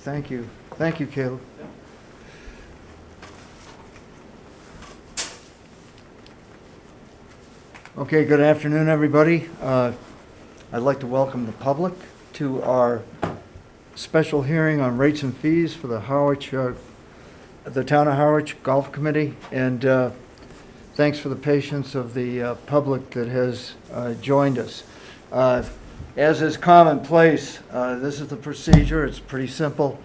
Thank you. Thank you, Caleb. Okay, good afternoon, everybody. I'd like to welcome the public to our special hearing on rates and fees for the Town of Harwich Golf Committee. And thanks for the patience of the public that has joined us. As is commonplace, this is the procedure. It's pretty simple.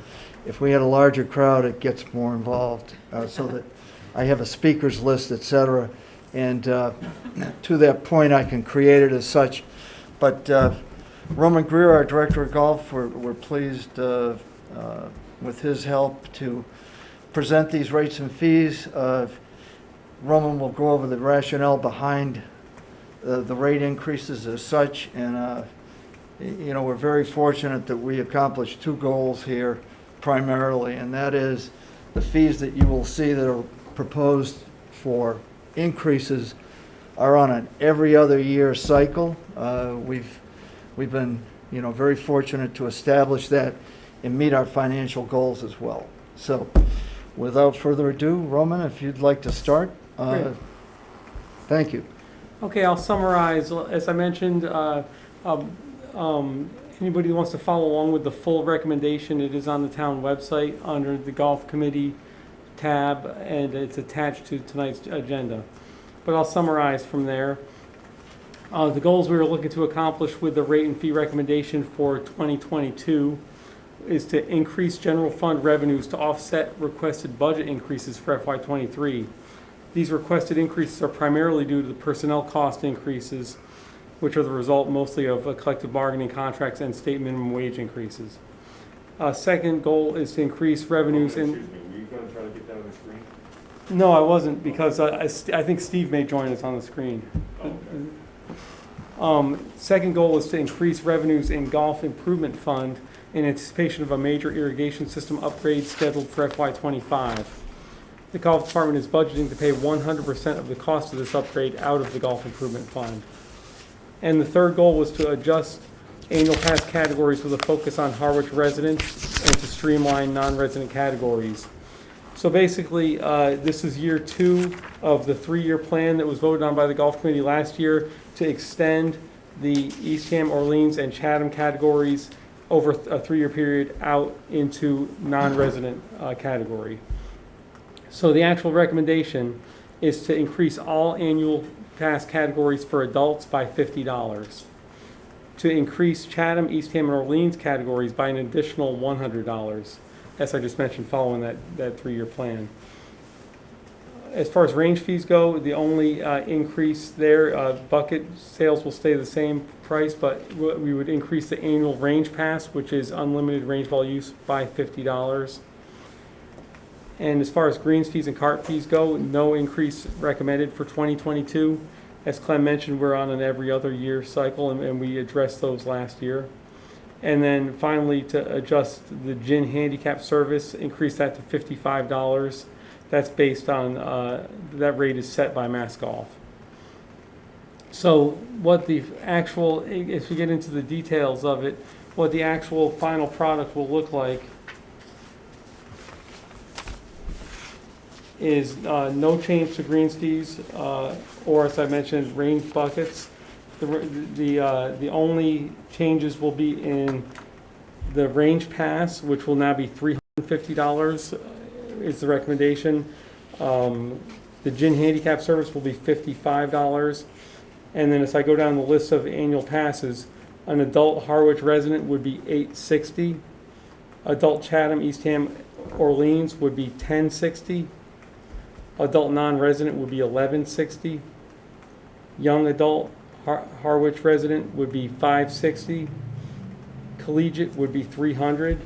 If we had a larger crowd, it gets more involved, so that I have a speakers list, etc. And to that point, I can create it as such. But Roman Greer, our Director of Golf, we're pleased with his help to present these rates and fees. Roman will go over the rationale behind the rate increases as such. And, you know, we're very fortunate that we accomplished two goals here primarily, and that is the fees that you will see that are proposed for increases are on an every other year cycle. We've been, you know, very fortunate to establish that and meet our financial goals as well. So, without further ado, Roman, if you'd like to start. Thank you. Okay, I'll summarize. As I mentioned, anybody who wants to follow along with the full recommendation, it is on the town website under the Golf Committee tab, and it's attached to tonight's agenda. But I'll summarize from there. The goals we were looking to accomplish with the rate and fee recommendation for 2022 is to increase general fund revenues to offset requested budget increases for FY23. These requested increases are primarily due to the personnel cost increases, which are the result mostly of collective bargaining contracts and state minimum wage increases. Second goal is to increase revenues in... Excuse me, were you going to try to get that on the screen? No, I wasn't, because I think Steve may join us on the screen. Oh, okay. Second goal is to increase revenues in Golf Improvement Fund in anticipation of a major irrigation system upgrade scheduled for FY25. The Golf Department is budgeting to pay 100% of the cost of this upgrade out of the Golf Improvement Fund. And the third goal was to adjust annual pass categories with a focus on Harwich residents and to streamline non-resident categories. So basically, this is year 2 of the 3-year plan that was voted on by the Golf Committee last year to extend the Eastham, Orleans, and Chatham categories over a 3-year period out into non-resident category. So the actual recommendation is to increase all annual pass categories for adults by $50, to increase Chatham, Eastham, and Orleans categories by an additional $100, as I just mentioned, following that 3-year plan. As far as range fees go, the only increase there, bucket sales will stay the same price, but we would increase the annual range pass, which is unlimited range ball use, by $50. And as far as greens fees and cart fees go, no increase recommended for 2022. As Clem mentioned, we're on an every other year cycle, and we addressed those last year. And then finally, to adjust the gin handicap service, increase that to $55. That's based on, that rate is set by Mass Golf. So what the actual, if we get into the details of it, what the actual final product will look like is no change to greens fees, or as I mentioned, range buckets. The only changes will be in the range pass, which will now be $350 is the recommendation. The gin handicap service will be $55. And then as I go down the list of annual passes, an adult Harwich resident would be $860. Adult Chatham, Eastham, Orleans would be $1060. Adult non-resident would be $1160. Young adult Harwich resident would be $560. Collegiate would be $300.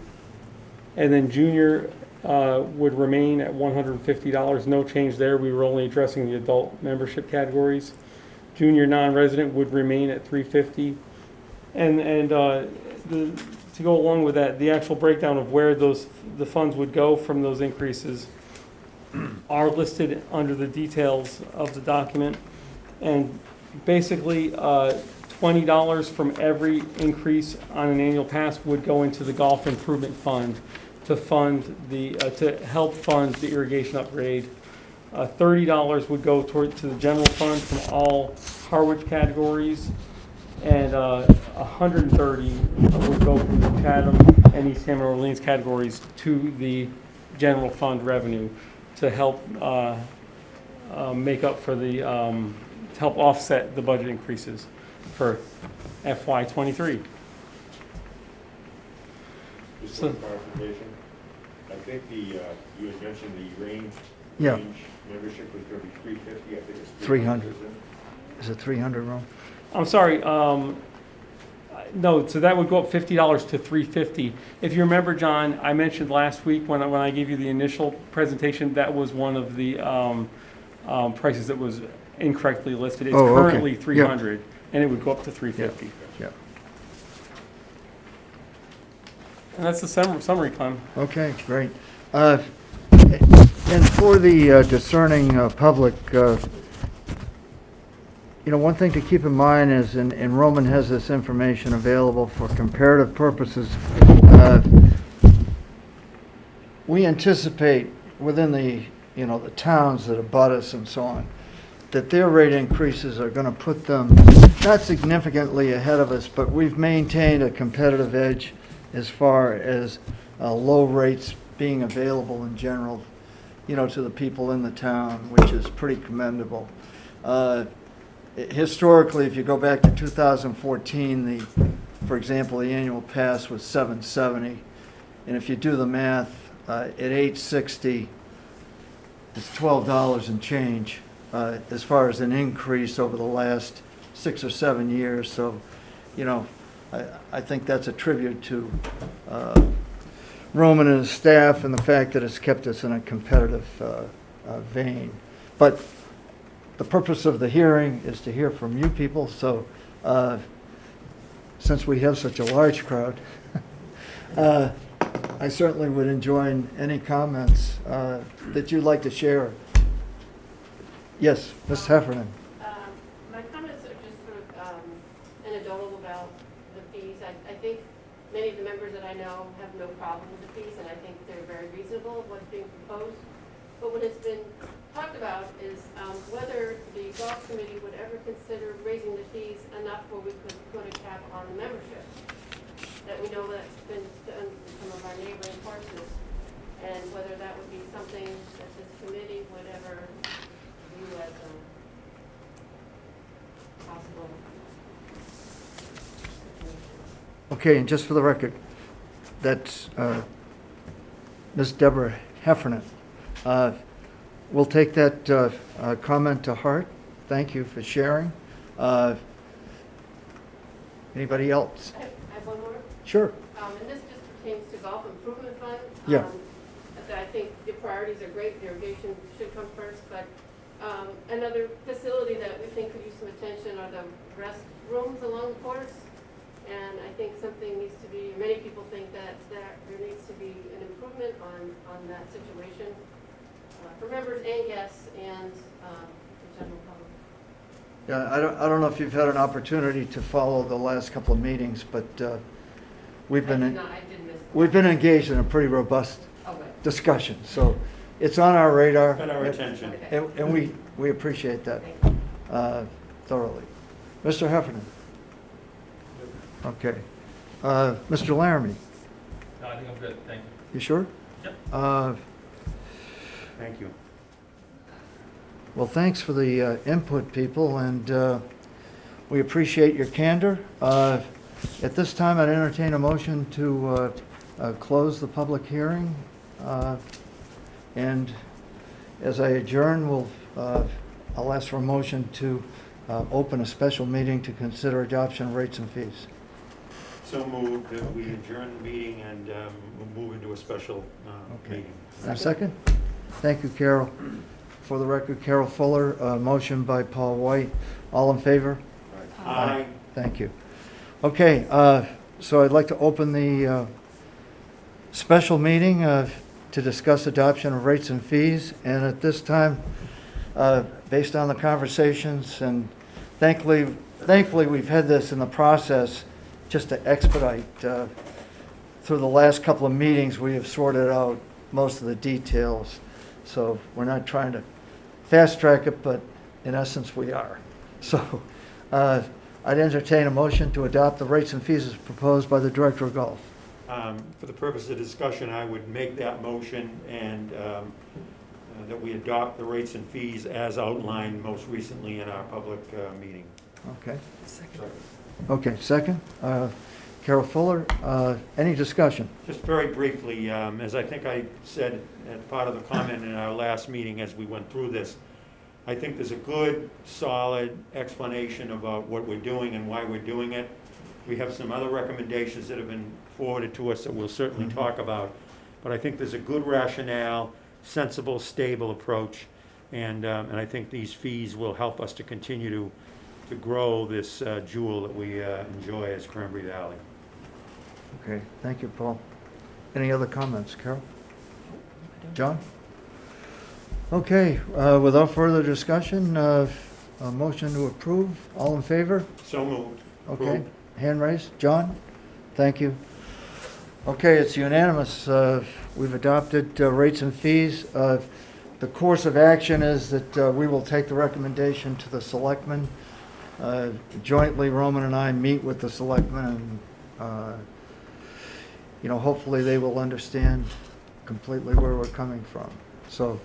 And then junior would remain at $150. No change there. We were only addressing the adult membership categories. Junior non-resident would remain at $350. And to go along with that, the actual breakdown of where the funds would go from those increases are listed under the details of the document. And basically, $20 from every increase on an annual pass would go into the Golf Improvement Fund to fund to help fund the irrigation upgrade. $30 would go to the general fund from all Harwich categories, and $130 would go from the Chatham and East Hampton Orleans categories to the general fund revenue to help make up for the to help offset the budget increases for FY23. Just So- one clarification. I think you had mentioned the range Yeah. membership was going to be $350. I think it's 300. isn't it? Is it 300, Ron? I'm sorry, no, so that would go up $50 to $350. If you remember, John, I mentioned last week when I gave you the initial presentation, that was one of the prices that was incorrectly listed. It's Oh, okay. currently Yeah. 300, and it would go up to 350. Yeah. And that's the summary, Clem. Okay, great. And for the discerning public, one thing to keep in mind is, and Roman has this information available for comparative purposes, we anticipate within the towns that abut us and so on, that their rate increases are going to put them not significantly ahead of us, but we've maintained a competitive edge as far as low rates being available in general, to the people in the town, which is pretty commendable. Historically, if you go back to 2014, for example, the annual pass was $770, and if you do the math, at $860, it's $12 and change as far as an increase over the last 6 or 7 years. So, I think that's a tribute to Roman and his staff and the fact that it's kept us in a competitive vein. But the purpose of the hearing is to hear from you people, so since we have such a large crowd, I certainly would enjoy any comments that you'd like to share. Yes, Ms. Heffernan. My comments are just sort of anecdotal about the fees. I think many of the members that I know have no problem with the fees, and I think they're very reasonable, what's being proposed. But what has been talked about is whether the golf committee would ever consider raising the fees enough where we could put a cap on the membership. That we know that's been done in some of our neighboring courses, and whether that would be something that this committee would ever view as a possible situation. Okay, and just for the record, that's Ms. Deborah Heffernan. We'll take that comment to heart. Thank you for sharing. Anybody else? I have one more. Sure. And this just pertains to golf improvement fund. Yeah. I think the priorities are great, the irrigation should come first, but another facility that we think could use some attention are the restrooms along the course. And I think something needs to be, many people think that there needs to be an improvement on that situation for members and guests and the general public. Yeah, I don't know if you've had an opportunity to follow the last couple of meetings, but we've I been did miss. we've been engaged in a pretty robust Oh, good. discussion, so it's on our radar. Got our attention. Okay. And we appreciate that Thank you. thoroughly. Mr. Heffernan? Okay. Mr. Laramie? No, I think I'm good, thank you. You sure? Yep. Thank you. Well, thanks for the input, people, and we appreciate your candor. At this time, I'd entertain a motion to close the public hearing. And as I adjourn, I'll ask for a motion to open a special meeting to consider adoption of rates and fees. So moved that we adjourn the meeting and we'll move into a special Okay. meeting. A second? Thank you, Carol. For the record, Carol Fuller, motion by Paul White. All in favor? Aye. Thank you. Okay, so I'd like to open the special meeting to discuss adoption of rates and fees. And at this time, based on the conversations, and thankfully we've had this in the process just to expedite through the last couple of meetings, we have sorted out most of the details. So we're not trying to fast track it, but in essence, we are. So I'd entertain a motion to adopt the rates and fees as proposed by the Director of Golf. For the purpose of discussion, I would make that motion and that we adopt the rates and fees as outlined most recently in our public meeting. Okay. Okay, second. Carol Fuller, any discussion? Just very briefly, as I think I said as part of the comment in our last meeting as we went through this, I think there's a good, solid explanation about what we're doing and why we're doing it. We have some other recommendations that have been forwarded to us that we'll certainly talk about. But I think there's a good rationale, sensible, stable approach, and I think these fees will help us to continue to grow this jewel that we enjoy as Cranberry Valley. Okay, thank you, Paul. Any other comments, Carol? John? Okay, without further discussion, a motion to approve. All in favor? So moved. Okay, Approved. hand raised. John? Thank you. Okay, it's unanimous. We've adopted rates and fees. The course of action is that we will take the recommendation to the selectmen. Jointly, Roman and I meet with the selectmen, and hopefully they will understand completely where we're coming from. So,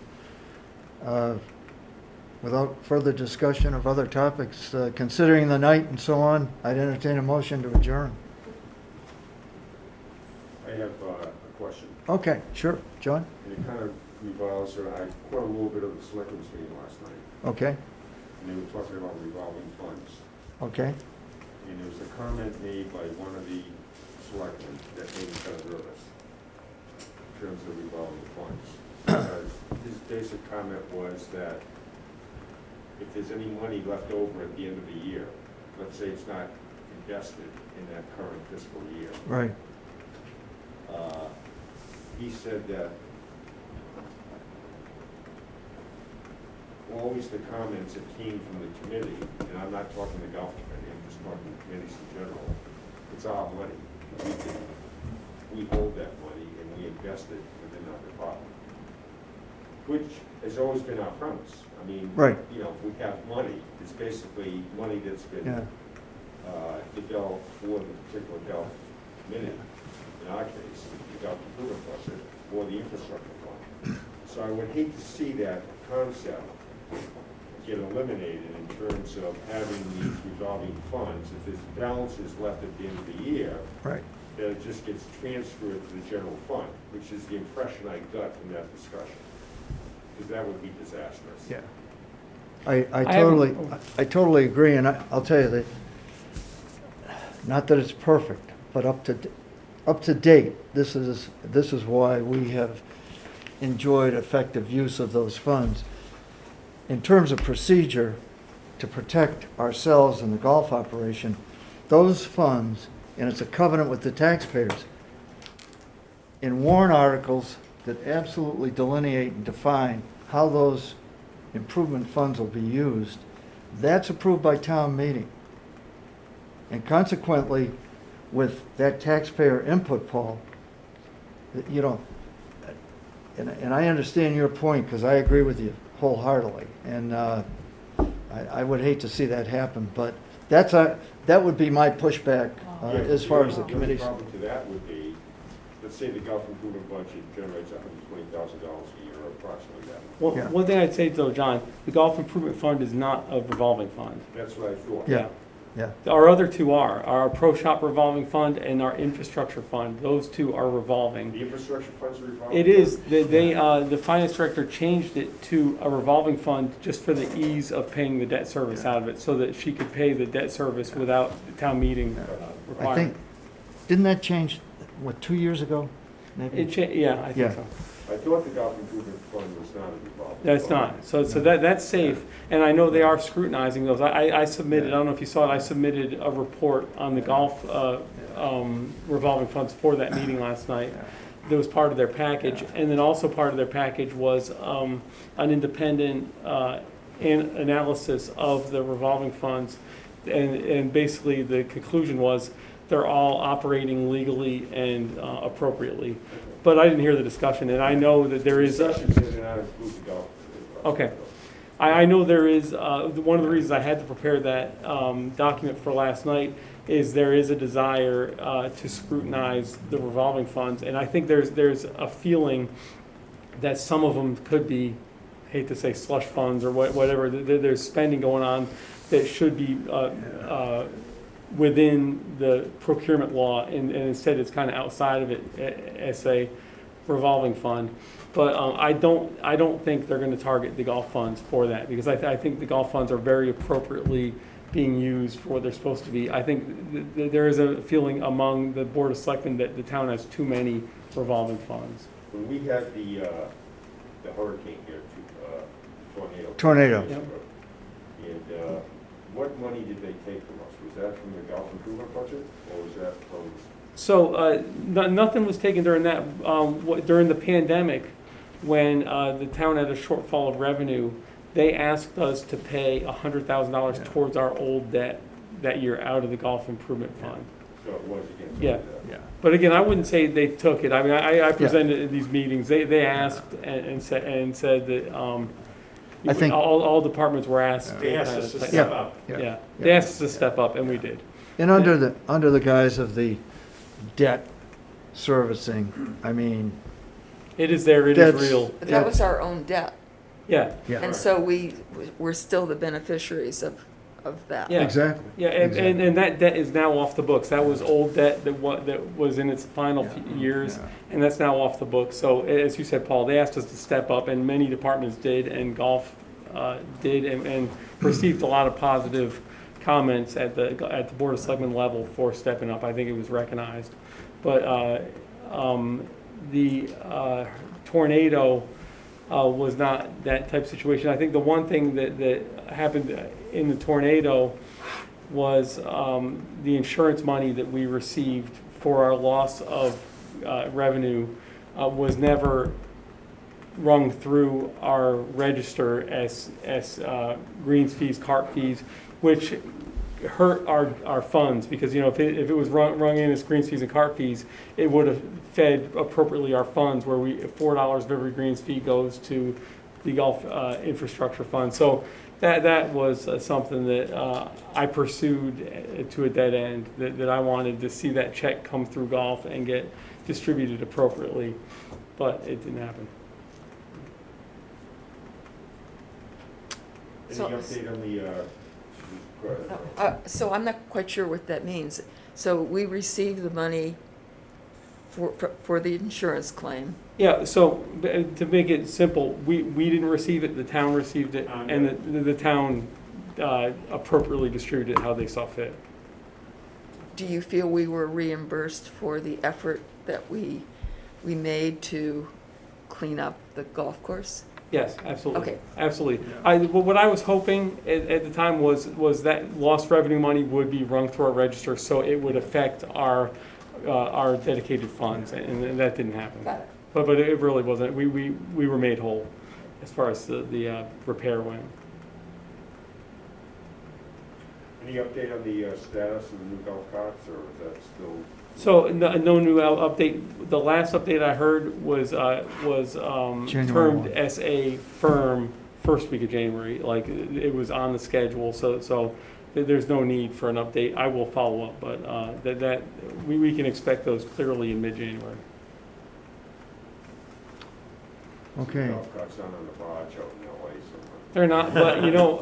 without further discussion of other topics, considering the night and so on, I'd entertain a motion to adjourn. I have a question, Okay, sure. John? and it kind of revolves around, I caught a little bit of the selectmen's meeting last night, Okay, and they were talking about revolving funds. okay. And there was a comment made by one of the selectmen that made me kind of nervous in terms of revolving funds. Because his basic comment was that if there's any money left over at the end of the year, let's say it's not invested in that current fiscal year, Right. he said that always the comments that came from the committee, and I'm not talking the golf committee, I'm just talking committees in general, it's our money. We hold that money and we invest it within our department, which has always been our premise. I mean, Right. if we have money, it's basically money that's been Yeah. developed for the particular golf committee. In our case, the golf improvement budget or the infrastructure fund. So I would hate to see that concept get eliminated in terms of having these revolving funds. If there's balances left at the end of the year, Right. that it just gets transferred to the general fund, which is the impression I got from that discussion. Because that would be disastrous. Yeah. I totally agree, and I'll tell you that, not that it's perfect, but up to date, this is why we have enjoyed effective use of those funds. In terms of procedure, to protect ourselves and the golf operation, those funds, and it's a covenant with the taxpayers, in warrant articles that absolutely delineate and define how those improvement funds will be used, that's approved by town meeting. And consequently, with that taxpayer input, Paul, and I understand your point, because I agree with you wholeheartedly, and I would hate to see that happen, but that would be my pushback as far as the committee's. The problem to that would be, let's say the golf improvement budget generates $120,000 a year, or approximately that. Well, Yeah. one thing I'd say though, John, the golf improvement fund is not a revolving fund. That's what I thought. Yeah. Yeah, Our other two are, our pro shop revolving fund and our infrastructure fund. Those two are revolving. The infrastructure funds are revolving? It is, the finance director changed it to a revolving fund just for the ease of paying the debt service out of it, so that she could pay the debt service without the town meeting I think, requirement. didn't that change, 2 years ago? Maybe? Yeah, I Yeah. think so. I thought the golf improvement fund was not a revolving. That's fund. not, so that's safe, and I know they are scrutizing those. I submitted, I don't know if you saw it, I submitted a report on the golf revolving funds for that meeting last night. That was part of their package, and then also part of their package was an independent analysis of the revolving funds, and basically the conclusion was they're all operating legally and appropriately. But I didn't hear the discussion, and I know that there is. Discussion did not include the golf. Okay. I know there is, one of the reasons I had to prepare that document for last night is there is a desire to scrutinize the revolving funds. And I think there's a feeling that some of them could be, hate to say slush funds or whatever, there's spending going on that should be within the procurement law, and instead it's kind of outside of it as a revolving fund. But I don't think they're going to target the golf funds for that, because I think the golf funds are very appropriately being used for what they're supposed to be. I think there is a feeling among the Board of Selectmen that the town has too many revolving funds. When we had the hurricane here, tornado. Tornado. Yep. And what money did they take from us? Was that from the golf improvement budget, or was that from? So nothing was taken during that, during the pandemic, when the town had a shortfall of revenue. They asked us to pay $100,000 towards our old debt that year out of the golf improvement fund. So it was against. Yeah. Yeah. But again, I wouldn't say they took it. I mean, I presented at these meetings. They asked and said that I think- all departments were asked. They asked us to Yeah. step up. Yeah, they asked us to step up, and we did. And under the guise of the debt servicing, I mean, It is there. It is That's- real. But that was our own debt, Yeah. yeah, and so we're still the beneficiaries of that. Yeah. exactly. Yeah, and Exactly. that debt is now off the books. That was old debt that was in its final few years, Yeah. and that's now off the books. So as you said, Paul, they asked us to step up, and many departments did, and golf did, and received a lot of positive comments at the Board of Selectmen level for stepping up. I think it was recognized. But the tornado was not that type of situation. I think the one thing that happened in the tornado was the insurance money that we received for our loss of revenue was never rung through our register as greens fees, cart fees, which hurt our funds, because if it was rung in as greens fees and cart fees, it would have fed appropriately our funds, where $4 of every greens fee goes to the golf infrastructure fund. So that was something that I pursued to a dead end, that I wanted to see that check come through golf and get distributed appropriately, but it didn't happen. Any So- update on the, go ahead. So I'm not quite sure what that means. So we received the money for the insurance claim. Yeah, so to make it simple, we didn't receive it, the town received it, and the town appropriately distributed it how they saw fit. Do you feel we were reimbursed for the effort that we made to clean up the golf course? Yes, absolutely. Okay. Absolutely. What I was hoping at the time was that lost revenue money would be rung through our register, so it would affect our dedicated funds, and that didn't happen. Got it. But it really wasn't. We were made whole as far as the repair went. Any update on the status of the new golf carts, or is that still? So no new update. The last update I heard was January termed 1. as a firm first week of January. Like it was on the schedule. So there's no need for an update. I will follow up, but that we can expect those clearly in mid-January. Okay. Golf carts down on the barge out in LA somewhere. They're not, but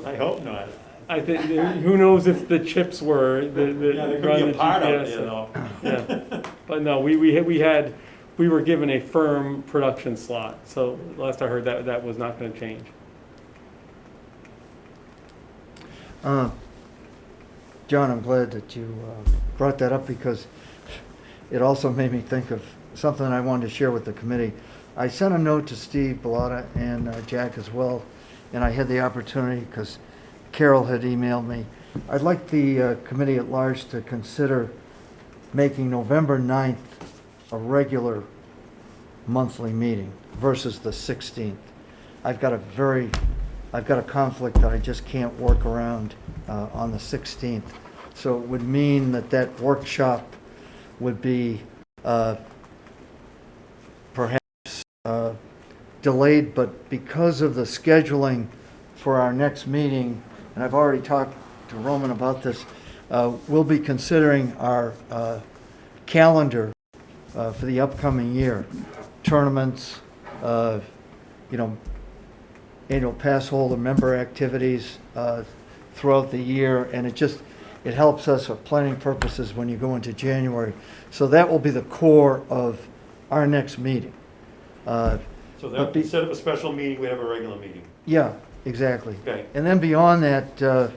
I hope not. I think who knows if the chips were the Yeah, there could run be the a part out GPS. there though. Yeah, but no, we were given a firm production slot. So last I heard that was not going to change. John, I'm glad that you brought that up, because it also made me think of something I wanted to share with the committee. I sent a note to Steve Bellata and Jack as well, and I had the opportunity because Carol had emailed me. I'd like the committee at large to consider making November 9th a regular monthly meeting versus the 16th. I've got a conflict that I just can't work around on the 16th. So it would mean that workshop would be perhaps delayed, but because of the scheduling for our next meeting, and I've already talked to Roman about this, we'll be considering our calendar for the upcoming year. Tournaments, annual pass holder member activities throughout the year, and it helps us for planning purposes when you go into January. So that will be the core of our next meeting. So But that, instead of a special meeting, we have a regular meeting. Yeah, exactly. Okay. And then beyond that,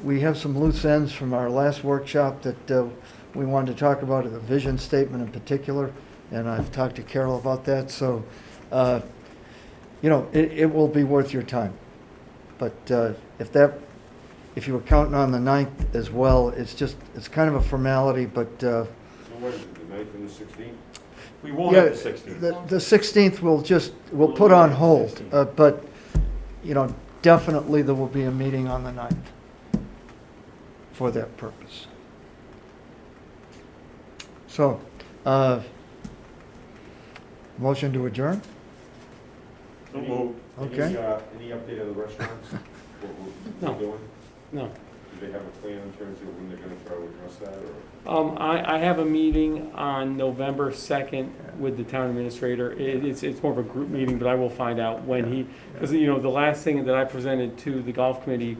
we have some loose ends from our last workshop that we wanted to talk about, the vision statement in particular, and I've talked to Carol about that. So, it will be worth your time. But if you were counting on the 9th as well, it's kind of a formality, but So what is it, the 9th and the 16th? We won't yeah, have the 16th. the 16th we'll put on hold, but, definitely there will be a meeting on the 9th for that purpose. So, motion to adjourn? So moved. Okay. Any update on the restaurants? What No. we're doing? No. Do they have a plan in terms of when they're gonna try to address that, or? I have a meeting on November 2nd with the town administrator. It's more of a group meeting, but I will find out when because, the last thing that I presented to the golf committee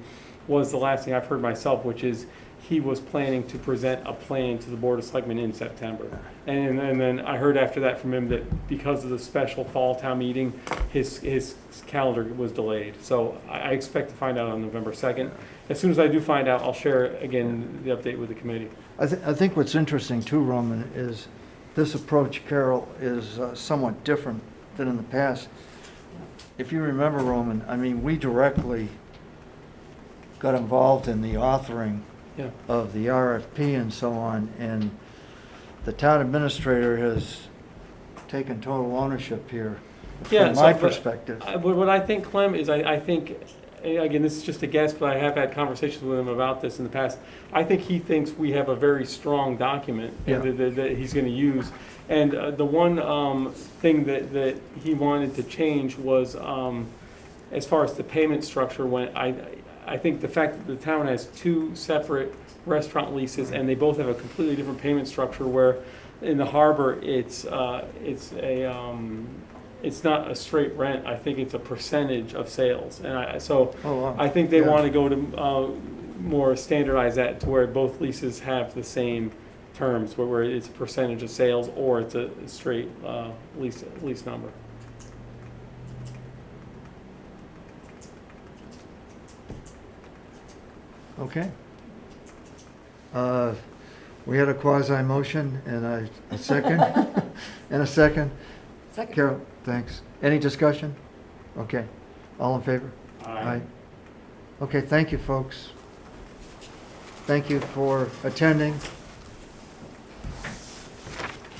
was the last thing I've heard myself, which is he was planning to present a plan to the Board of Selectmen in September. And then I heard after that from him that because of the special fall town meeting, his calendar was delayed. So I expect to find out on November 2nd. As soon as I do find out, I'll share again the update with the committee. I think what's interesting too, Roman, is this approach, Carol, is somewhat different than in the past. If you remember, Roman, I mean, we directly got involved in the authoring Yeah. of the RFP and so on, and the town administrator has taken total ownership here, Yeah, from so my the- perspective. What I think, Clem, is I think, again, this is just a guess, but I have had conversations with him about this in the past. I think he thinks we have a very strong document Yeah. that he's going to use. And the one thing that he wanted to change was, as far as the payment structure went, I think the fact that the town has two separate restaurant leases and they both have a completely different payment structure, where in the harbor, it's not a straight rent. I think it's a percentage of sales. And Oh, wow. I think they Yeah. want to go to more standardize that to where both leases have the same terms, where it's a percentage of sales or it's a straight lease number. Okay. We had a quasi-motion and a second, and a second. Second. Carol, thanks. Any discussion? Okay. All in favor? Aye. Okay, thank you, folks. Thank you for attending.